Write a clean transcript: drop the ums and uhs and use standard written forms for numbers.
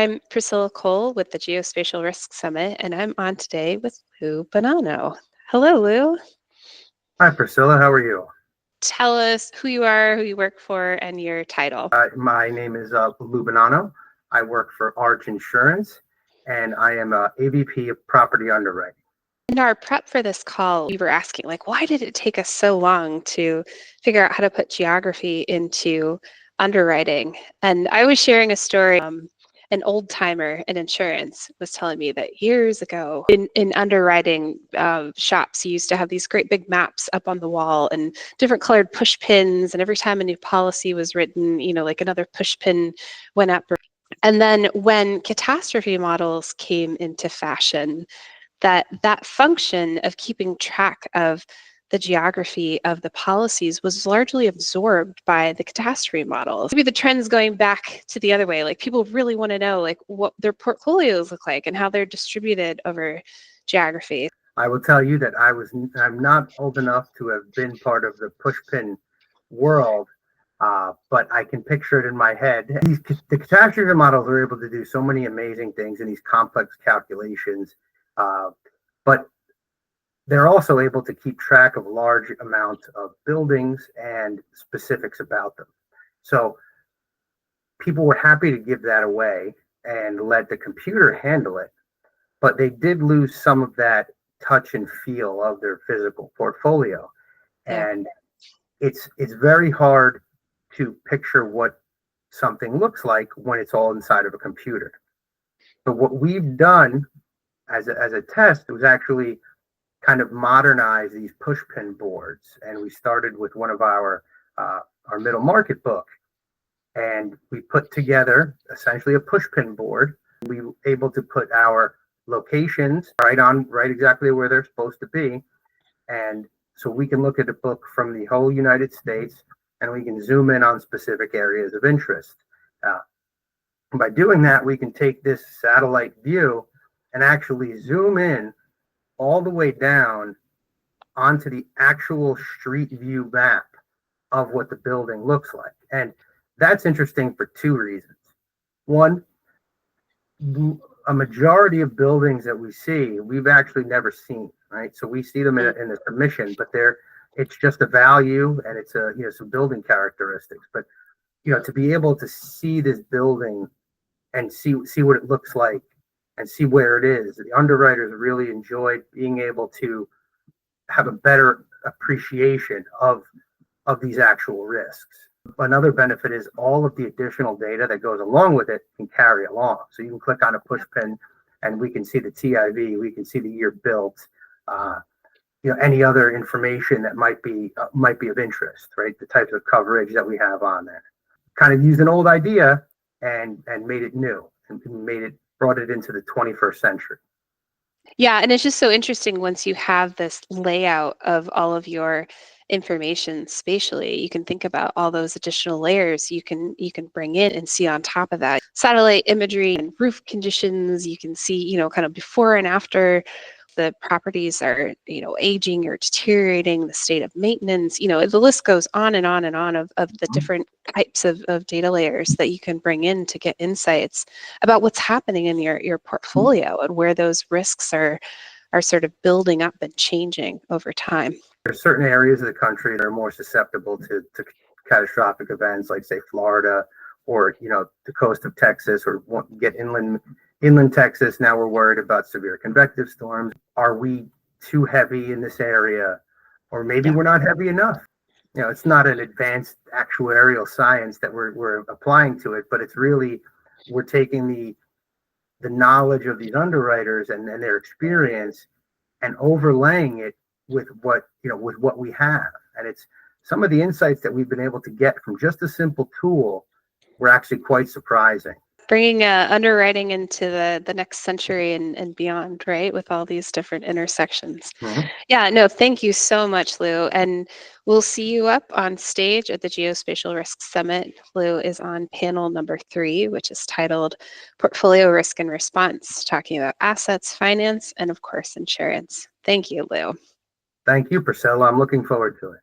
I'm Priscilla Cole with the Geospatial Risk Summit, and I'm on today with Lou Bonanno. Hello, Lou. Hi, Priscilla. How are you? Tell us who you are, who you work for, and your title. My name is Lou Bonanno. I work for Arch Insurance, and I am a AVP of Property Underwriting. In our prep for this call, we were asking, why did it take us so long to figure out how to put geography into underwriting? And I was sharing a story. An old timer in insurance was telling me that years ago in underwriting shops, you used to have these great big maps up on the wall and different colored pushpins. And every time a new policy was written, another pushpin went up. And then when catastrophe models came into fashion, that function of keeping track of the geography of the policies was largely absorbed by the catastrophe models. Maybe the trend's going back to the other way. People really want to know what their portfolios look like and how they're distributed over geography. I will tell you that I'm not old enough to have been part of the pushpin world, but I can picture it in my head. The catastrophe models are able to do so many amazing things in these complex calculations, but they're also able to keep track of large amounts of buildings and specifics about them. So people were happy to give that away and let the computer handle it, but they did lose some of that touch and feel of their physical portfolio. Yeah. And it's very hard to picture what something looks like when it's all inside of a computer. So what we've done as a test was actually kind of modernize these pushpin boards, and we started with one of our middle market book, and we put together essentially a pushpin board. We were able to put our locations right exactly where they're supposed to be, and so we can look at a book from the whole United States, and we can zoom in on specific areas of interest. By doing that, we can take this satellite view and actually zoom in all the way down onto the actual street view map of what the building looks like. And that's interesting for two reasons. One, a majority of buildings that we see, we've actually never seen, right? So we see them in the submission, but it's just a value and it's some building characteristics. But to be able to see this building and see what it looks like and see where it is, the underwriters really enjoyed being able to have a better appreciation of these actual risks. Another benefit is all of the additional data that goes along with it can carry along. So you can click on a pushpin and we can see the TIV, we can see the year built, any other information that might be of interest, right? The types of coverage that we have on there. Kind of used an old idea and made it new and brought it into the 21st century. Yeah, and it's just so interesting once you have this layout of all of your information spatially. You can think about all those additional layers you can bring in and see on top of that. Satellite imagery and roof conditions, you can see, kind of before and after the properties are, aging or deteriorating, the state of maintenance, the list goes on and on and on of the different types of data layers that you can bring in to get insights about what's happening in your portfolio and where those risks are sort of building up and changing over time. There's certain areas of the country that are more susceptible to catastrophic events, like say Florida or the coast of Texas, or get inland Texas. Now we're worried about severe convective storms. Are we too heavy in this area, or maybe we're not heavy enough? It's not an advanced actuarial science that we're applying to it, but it's really, we're taking the knowledge of these underwriters and their experience and overlaying it with what we have. And it's some of the insights that we've been able to get from just a simple tool were actually quite surprising. Bringing underwriting into the next century and beyond, right? With all these different intersections. Mm-hmm. Yeah, no, thank you so much, Lou. And we'll see you up on stage at the Geospatial Risk Summit. Lou is on panel number 3, which is titled Portfolio Risk and Response, talking about assets, finance, and of course, insurance. Thank you, Lou. Thank you, Priscilla. I'm looking forward to it.